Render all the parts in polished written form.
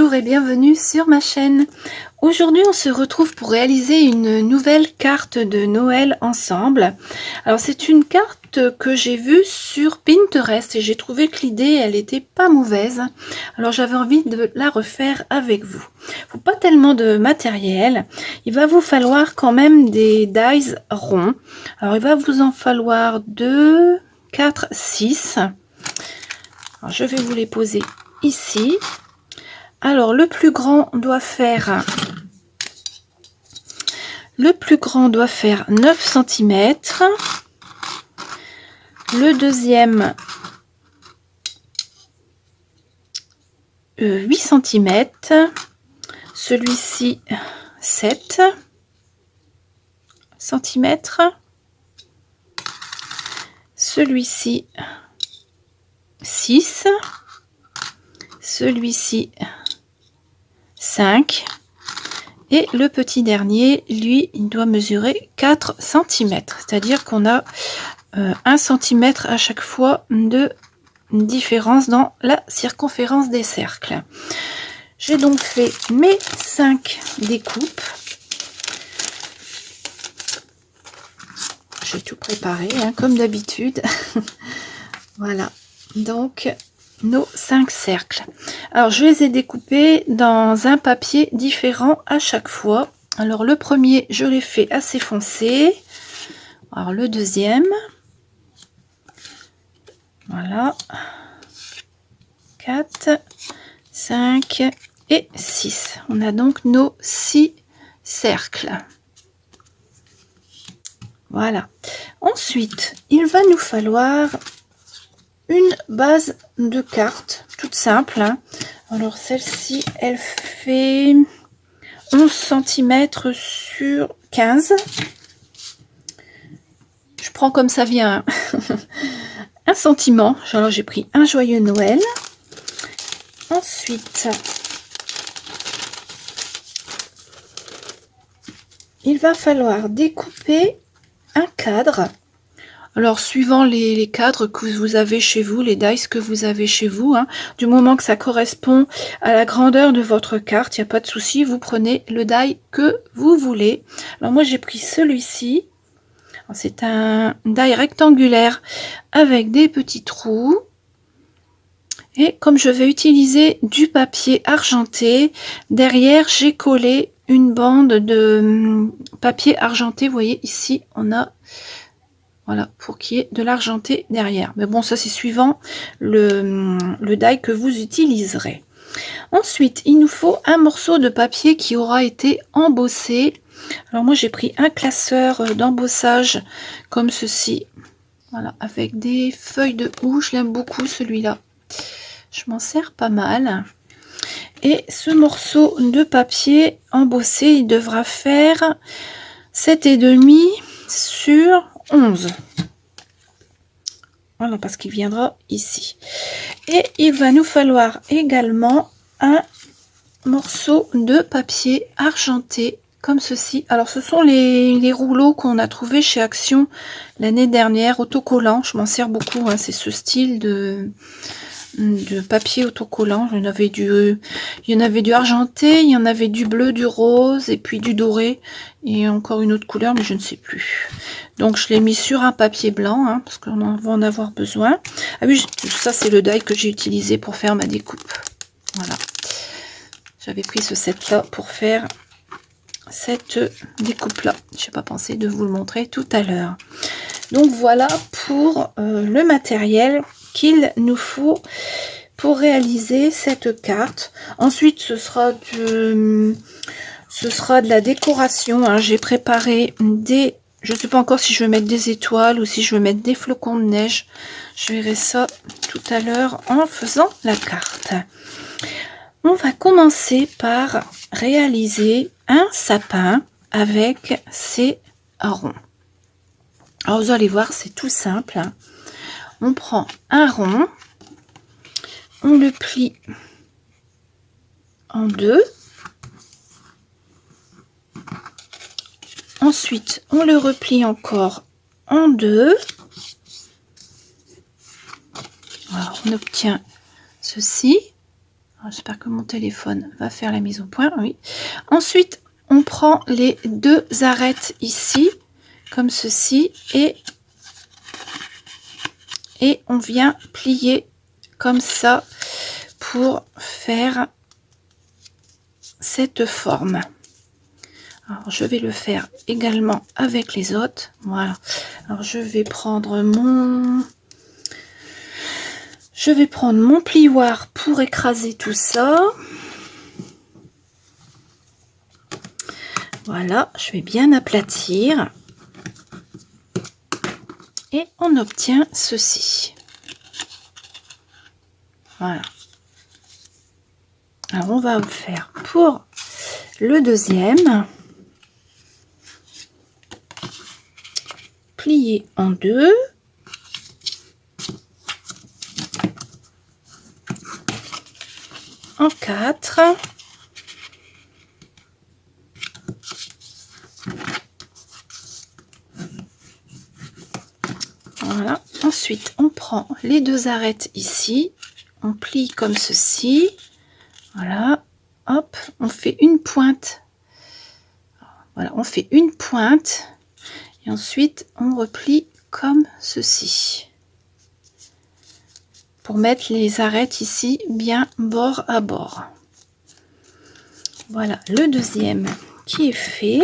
Bonjour et bienvenue sur ma chaîne. Aujourd'hui on se retrouve pour réaliser une nouvelle carte de Noël ensemble. Alors c'est une carte que j'ai vue sur Pinterest et j'ai trouvé que l'idée elle était pas mauvaise. Alors j'avais envie de la refaire avec vous. Faut pas tellement de matériel. Il va vous falloir quand même des dies ronds. Alors il va vous en falloir 2, 4, 6. Alors, je vais vous les poser ici. Alors le plus grand doit faire 9 cm. Le deuxième 8 cm. Celui-ci 7 cm. Celui-ci 6. Celui-ci 5 et le petit dernier, lui, il doit mesurer 4 cm, c'est-à-dire qu'on a 1 cm à chaque fois de différence dans la circonférence des cercles. J'ai donc fait mes 5 découpes. J'ai tout préparé hein, comme d'habitude. Voilà, donc nos 5 cercles. Alors je les ai découpés dans un papier différent à chaque fois. Alors le premier je l'ai fait assez foncé. Alors le deuxième, voilà, 4, 5 et 6. On a donc nos 6 cercles. Voilà. Ensuite, il va nous falloir une base de carte toute simple hein. Alors celle-ci elle fait 11 cm sur 15. Je prends comme ça vient un sentiment. Alors j'ai pris un joyeux Noël. Ensuite il va falloir découper un cadre. Alors, suivant les cadres que vous avez chez vous, les dies que vous avez chez vous, hein, du moment que ça correspond à la grandeur de votre carte, il n'y a pas de souci, vous prenez le die que vous voulez. Alors, moi, j'ai pris celui-ci. C'est un die rectangulaire avec des petits trous. Et comme je vais utiliser du papier argenté, derrière, j'ai collé une bande de papier argenté. Vous voyez, ici, on a... Voilà, pour qu'il y ait de l'argenté derrière. Mais bon, ça c'est suivant le die que vous utiliserez. Ensuite, il nous faut un morceau de papier qui aura été embossé. Alors moi j'ai pris un classeur d'embossage comme ceci. Voilà, avec des feuilles de houx. Je l'aime beaucoup celui-là. Je m'en sers pas mal. Et ce morceau de papier embossé, il devra faire 7,5 sur 11. Voilà, parce qu'il viendra ici. Et il va nous falloir également un morceau de papier argenté comme ceci. Alors ce sont les rouleaux qu'on a trouvé chez Action l'année dernière, autocollant. Je m'en sers beaucoup hein, c'est ce style de papier autocollant. Il y en avait du argenté, il y en avait du bleu, du rose et puis du doré et encore une autre couleur mais je ne sais plus. Donc je l'ai mis sur un papier blanc hein, parce qu'on va en avoir besoin. Ah oui, ça c'est le die que j'ai utilisé pour faire ma découpe. Voilà, j'avais pris ce set là pour faire cette découpe là. Je n'ai pas pensé de vous le montrer tout à l'heure. Donc voilà pour le matériel qu'il nous faut pour réaliser cette carte. Ensuite ce sera de la décoration hein. J'ai préparé des, je ne sais pas encore si je vais mettre des étoiles ou si je vais mettre des flocons de neige. Je verrai ça tout à l'heure en faisant la carte. On va commencer par réaliser un sapin avec ces ronds. Alors vous allez voir, c'est tout simple. On prend un rond, on le plie en deux. Ensuite, on le replie encore en deux. Alors, on obtient ceci. J'espère que mon téléphone va faire la mise au point. Oui. Ensuite, on prend les 2 arêtes ici, comme ceci, et on vient plier comme ça pour faire cette forme. Alors, je vais le faire également avec les autres. Voilà. Alors, je vais prendre mon plioir pour écraser tout ça. Voilà, je vais bien aplatir. Et on obtient ceci. Voilà. Alors, on va faire pour le deuxième. Plier en 2. En 4. Voilà. Ensuite, on prend les 2 arêtes ici. On plie comme ceci. Voilà. Hop, on fait une pointe. Voilà, on fait une pointe. Et ensuite, on replie comme ceci. Pour mettre les arêtes ici bien bord à bord. Voilà le deuxième qui est fait.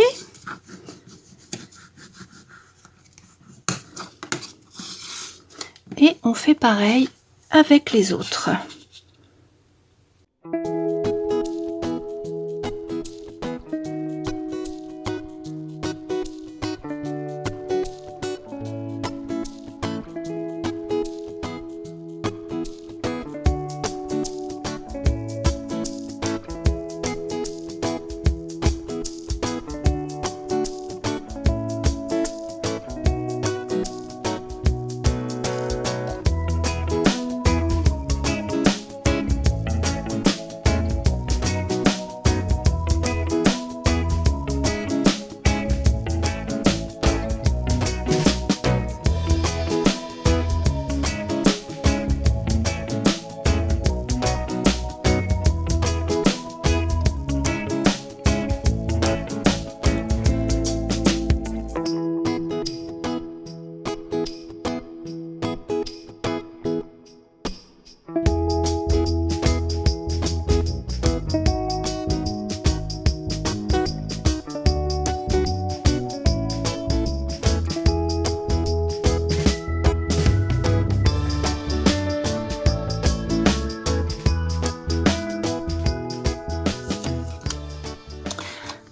Et on fait pareil avec les autres.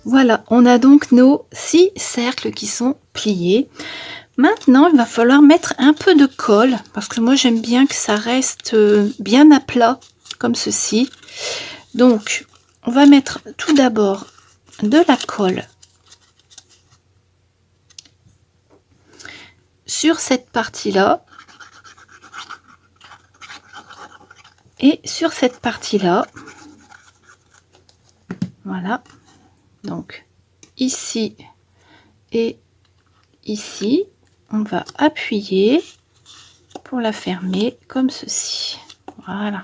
Voilà, on a donc nos 6 cercles qui sont pliés. Maintenant, il va falloir mettre un peu de colle, parce que moi j'aime bien que ça reste bien à plat, comme ceci. Donc, on va mettre tout d'abord de la colle sur cette partie-là. Et sur cette partie-là. Voilà. Donc, ici et ici, on va appuyer pour la fermer comme ceci. Voilà.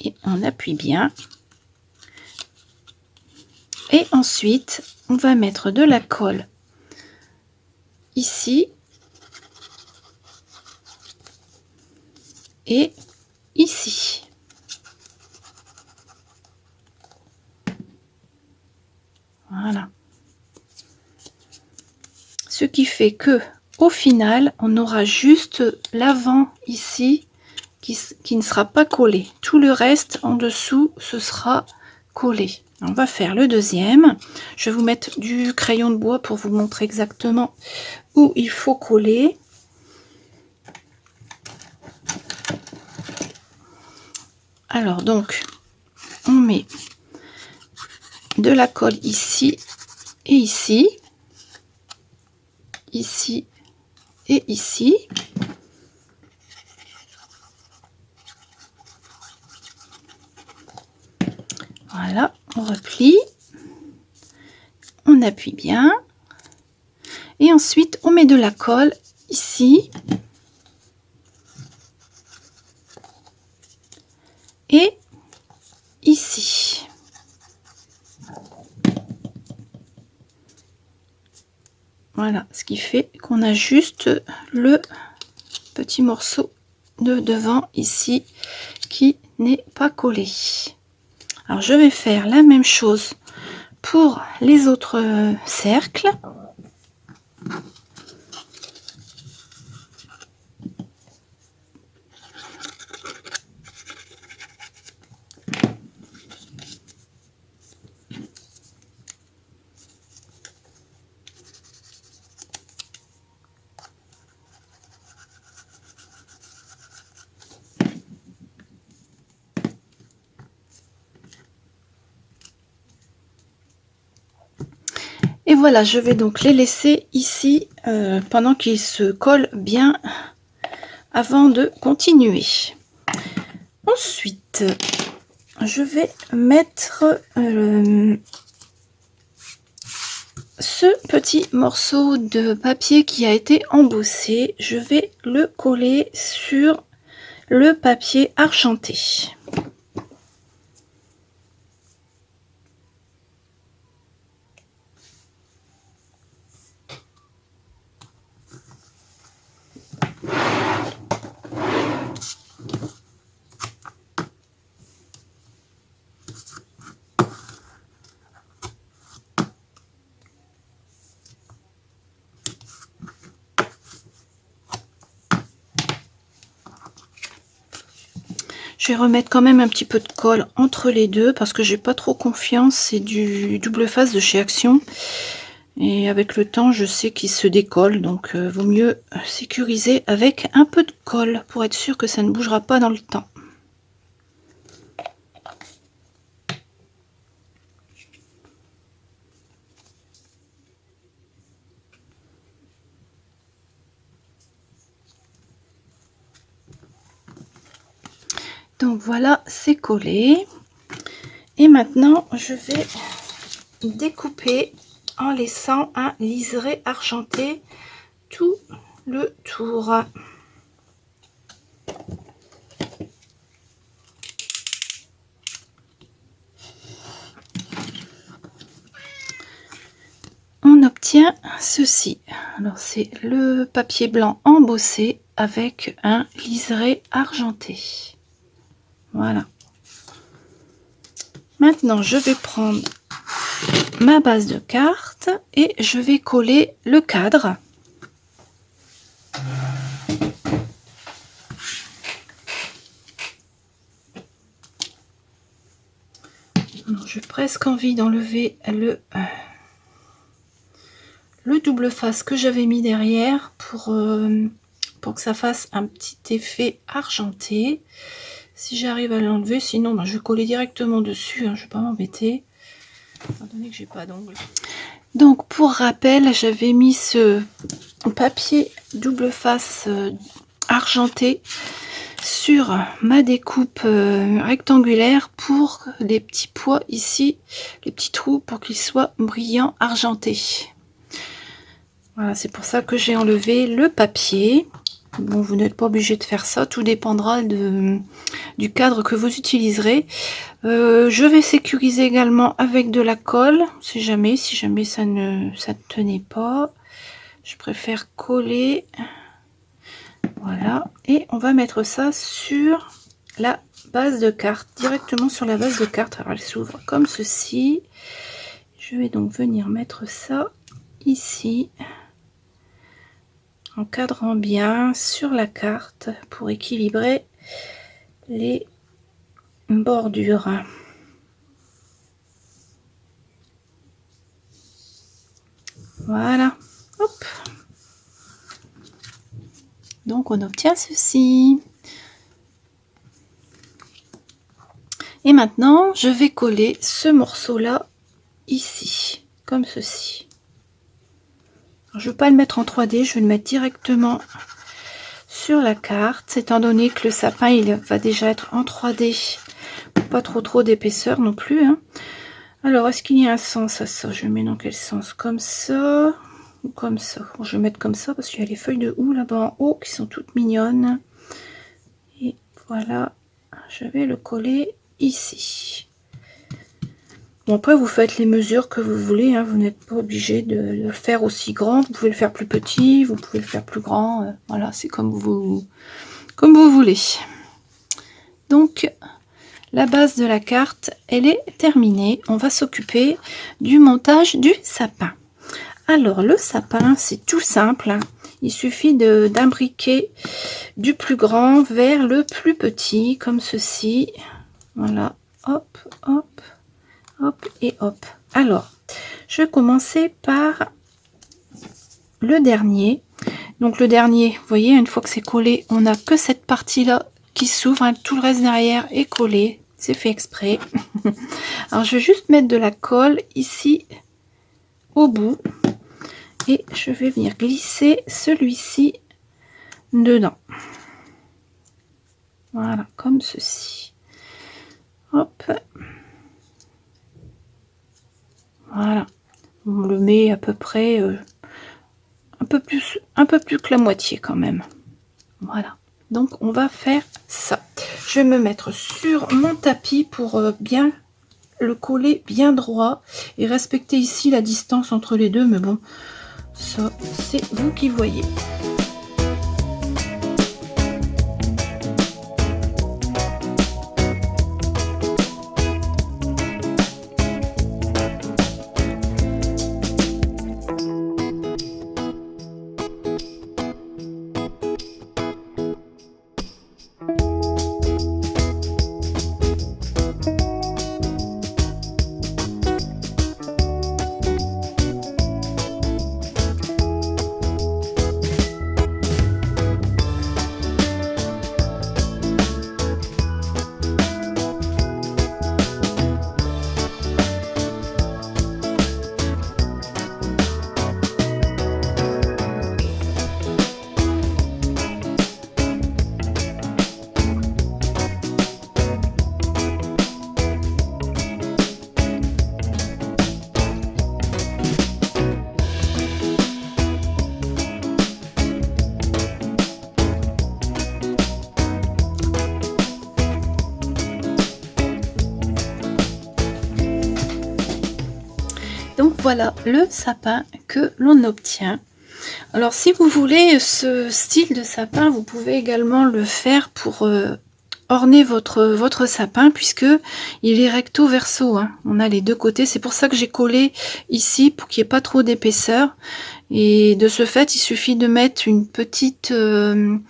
Et on appuie bien. Et ensuite, on va mettre de la colle ici et ici. Voilà. Ce qui fait que au final, on aura juste l'avant ici qui ne sera pas collé. Tout le reste en dessous, ce sera collé. On va faire le deuxième. Je vais vous mettre du crayon de bois pour vous montrer exactement où il faut coller. Alors donc, on met de la colle ici et ici, ici et ici. Voilà, on replie, on appuie bien et ensuite on met de la colle ici et ici. Voilà, ce qui fait qu'on a juste le petit morceau de devant ici qui n'est pas collé. Alors je vais faire la même chose pour les autres cercles. Et voilà, je vais donc les laisser ici pendant qu'ils se collent bien avant de continuer. Ensuite, je vais mettre ce petit morceau de papier qui a été embossé. Je vais le coller sur le papier argenté. Je vais remettre quand même un petit peu de colle entre les deux parce que j'ai pas trop confiance. C'est du double face de chez Action. Et avec le temps, je sais qu'il se décolle. Donc, vaut mieux sécuriser avec un peu de colle pour être sûr que ça ne bougera pas dans le temps. Donc voilà, c'est collé. Et maintenant, je vais découper en laissant un liseré argenté tout le tour. On obtient ceci. Alors c'est le papier blanc embossé avec un liseré argenté. Voilà. Maintenant, je vais prendre ma base de carte et je vais coller le cadre. J'ai presque envie d'enlever le double face que j'avais mis derrière pour que ça fasse un petit effet argenté. Si j'arrive à l'enlever, sinon ben, je vais coller directement dessus, hein, je ne vais pas m'embêter, étant donné que j'ai pas d'ongle. Donc pour rappel, j'avais mis ce papier double face argenté sur ma découpe rectangulaire pour des petits pois ici, les petits trous pour qu'ils soient brillants argentés. Voilà, c'est pour ça que j'ai enlevé le papier. Bon, vous n'êtes pas obligé de faire ça, tout dépendra du cadre que vous utiliserez. Je vais sécuriser également avec de la colle, si jamais ça ne tenait pas. Je préfère coller. Voilà, et on va mettre ça sur la base de carte, directement sur la base de carte. Alors elle s'ouvre comme ceci. Je vais donc venir mettre ça ici, encadrant bien sur la carte pour équilibrer les bordures. Voilà, hop. Donc on obtient ceci. Et maintenant, je vais coller ce morceau-là ici, comme ceci. Alors, je ne vais pas le mettre en 3D, je vais le mettre directement sur la carte, étant donné que le sapin il va déjà être en 3D, pas trop d'épaisseur non plus, hein. Alors est-ce qu'il y a un sens à ça? Je mets dans quel sens? Comme ça ou comme ça? Bon, je vais mettre comme ça parce qu'il y a les feuilles de houx là-bas en haut qui sont toutes mignonnes. Et voilà, je vais le coller ici. Bon, après, vous faites les mesures que vous voulez, hein, vous n'êtes pas obligé de le faire aussi grand. Vous pouvez le faire plus petit, vous pouvez le faire plus grand. Voilà, c'est comme vous voulez. Donc, la base de la carte, elle est terminée. On va s'occuper du montage du sapin. Alors, le sapin, c'est tout simple, hein. Il suffit d'imbriquer du plus grand vers le plus petit, comme ceci. Voilà, hop, hop, hop et hop. Alors, je vais commencer par le dernier. Donc le dernier, vous voyez, une fois que c'est collé, on n'a que cette partie-là qui s'ouvre, hein. Tout le reste derrière est collé. C'est fait exprès. Alors, je vais juste mettre de la colle ici au bout. Et je vais venir glisser celui-ci dedans. Voilà, comme ceci. Hop. Voilà. On le met à peu près un peu plus que la moitié quand même. Voilà. Donc on va faire ça. Je vais me mettre sur mon tapis pour bien le coller bien droit et respecter ici la distance entre les deux, mais bon, ça c'est vous qui voyez. Donc voilà le sapin que l'on obtient. Alors si vous voulez ce style de sapin, vous pouvez également le faire pour orner votre sapin, puisque il est recto verso, hein. On a les deux côtés, c'est pour ça que j'ai collé ici pour qu'il n'y ait pas trop d'épaisseur, et de ce fait il suffit de mettre une petite un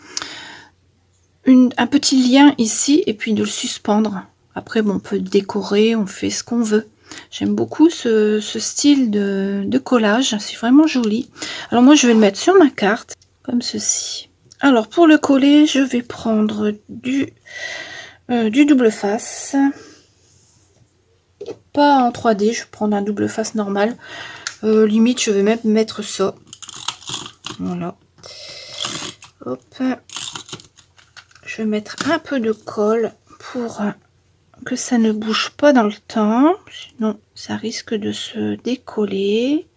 petit lien ici et puis de le suspendre. Après bon, on peut décorer, on fait ce qu'on veut. J'aime beaucoup ce style de collage, c'est vraiment joli. Alors moi je vais le mettre sur ma carte comme ceci. Alors pour le coller, je vais prendre du double face, pas en 3D, je vais prendre un double face normal. Limite je vais même mettre ça. Voilà. Hop. Je vais mettre un peu de colle pour que ça ne bouge pas dans le temps, sinon ça risque de se décoller.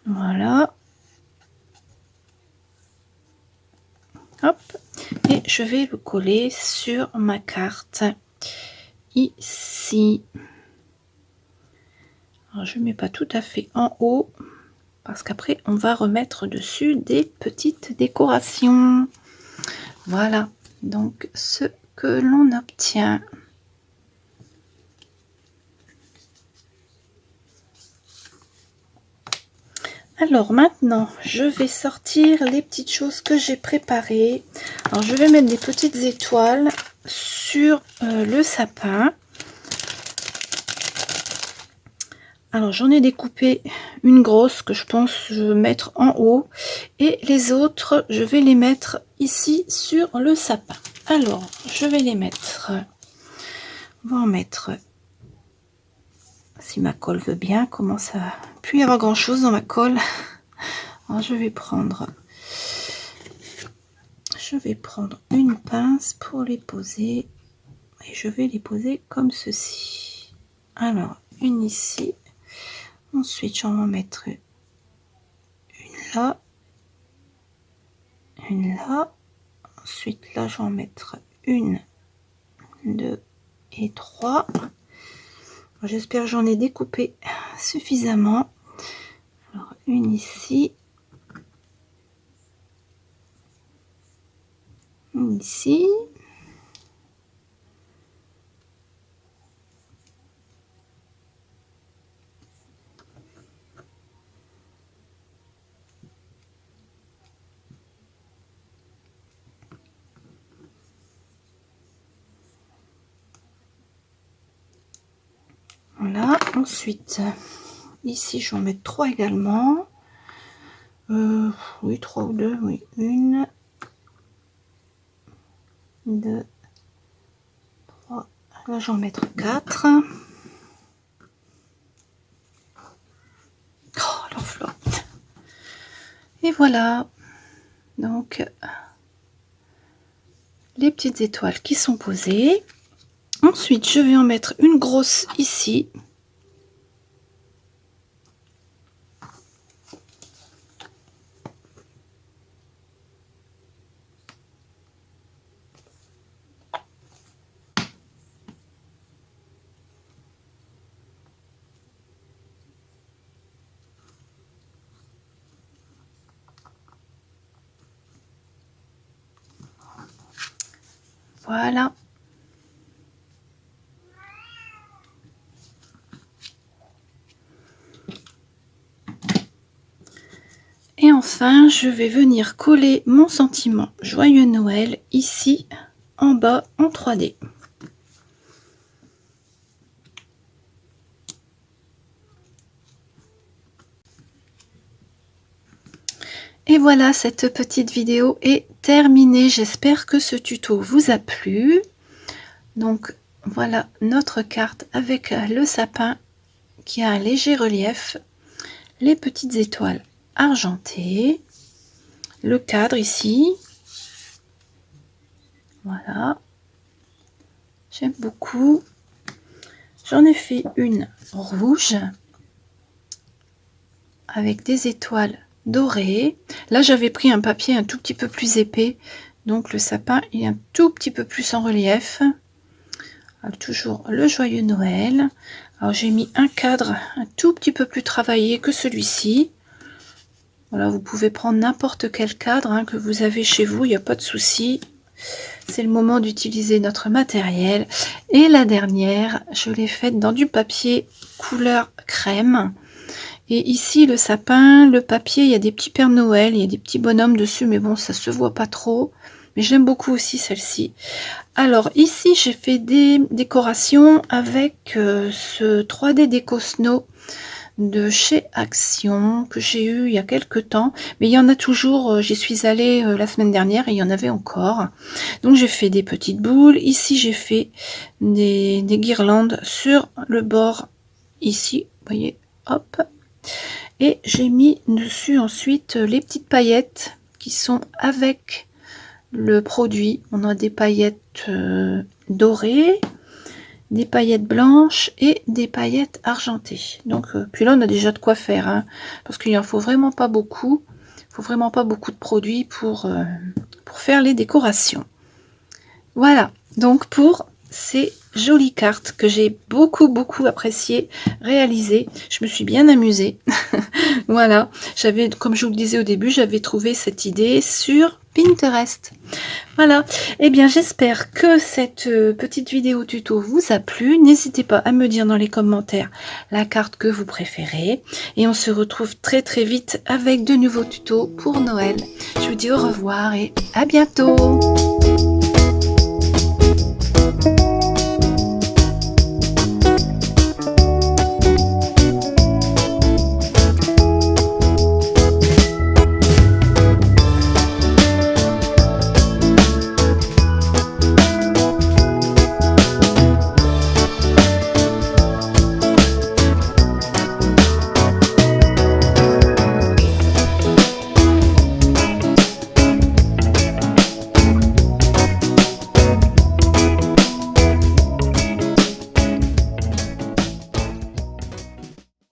Voilà. Hop. Et je vais le coller sur ma carte ici. Alors, je ne mets pas tout à fait en haut parce qu'après on va remettre dessus des petites décorations. Voilà donc ce que l'on obtient. Alors maintenant, je vais sortir les petites choses que j'ai préparées. Alors je vais mettre des petites étoiles sur le sapin. Alors j'en ai découpé une grosse que je pense je vais mettre en haut. Et les autres, je vais les mettre ici sur le sapin. Alors, je vais les mettre. On va en mettre, si ma colle veut bien, comment ça peut y avoir grand chose dans ma colle. Alors, je vais prendre une pince pour les poser et je vais les poser comme ceci. Alors une ici, ensuite j'en vais mettre une là, ensuite là j'en vais mettre une 2 et 3. J'espère que j'en ai découpé suffisamment. Alors, une ici. Une ici. Voilà, ensuite, ici, je vais en mettre 3 également. Oui, 3 ou 2, oui. 1, 2, 3. Là, je vais en mettre 4. Oh, leur flotte. Et voilà. Donc, les petites étoiles qui sont posées. Ensuite, je vais en mettre une grosse ici. Voilà. Et enfin, je vais venir coller mon sentiment Joyeux Noël ici en bas en 3D. Et voilà, cette petite vidéo est terminée. J'espère que ce tuto vous a plu. Donc voilà notre carte avec le sapin qui a un léger relief, les petites étoiles argentées, le cadre ici. Voilà, j'aime beaucoup. J'en ai fait une rouge avec des étoiles dorées. Là, j'avais pris un papier un tout petit peu plus épais, donc le sapin est un tout petit peu plus en relief. Alors, toujours le Joyeux Noël. Alors, j'ai mis un cadre un tout petit peu plus travaillé que celui-ci. Voilà, vous pouvez prendre n'importe quel cadre que vous avez chez vous, il n'y a pas de souci. C'est le moment d'utiliser notre matériel. Et la dernière, je l'ai faite dans du papier couleur crème. Et ici, le sapin, le papier, il y a des petits Pères Noël, il y a des petits bonhommes dessus, mais bon, ça se voit pas trop. Mais j'aime beaucoup aussi celle-ci. Alors ici, j'ai fait des décorations avec ce 3D Déco Snow de chez Action que j'ai eu il y a quelques temps, mais il y en a toujours. J'y suis allée la semaine dernière et il y en avait encore. Donc j'ai fait des petites boules. Ici j'ai fait des guirlandes sur le bord ici, vous voyez, hop, et j'ai mis dessus ensuite les petites paillettes qui sont avec le produit. On a des paillettes dorées, des paillettes blanches et des paillettes argentées. Donc puis là on a déjà de quoi faire, parce qu'il en faut vraiment pas beaucoup. Il faut vraiment pas beaucoup de produits pour faire les décorations. Voilà, donc pour ces jolies cartes que j'ai beaucoup apprécié réaliser, je me suis bien amusée. Voilà, j'avais, comme je vous le disais au début, j'avais trouvé cette idée sur Pinterest. Voilà, et bien j'espère que cette petite vidéo tuto vous a plu. N'hésitez pas à me dire dans les commentaires la carte que vous préférez. Et on se retrouve très vite avec de nouveaux tutos pour Noël. Je vous dis au revoir et à bientôt.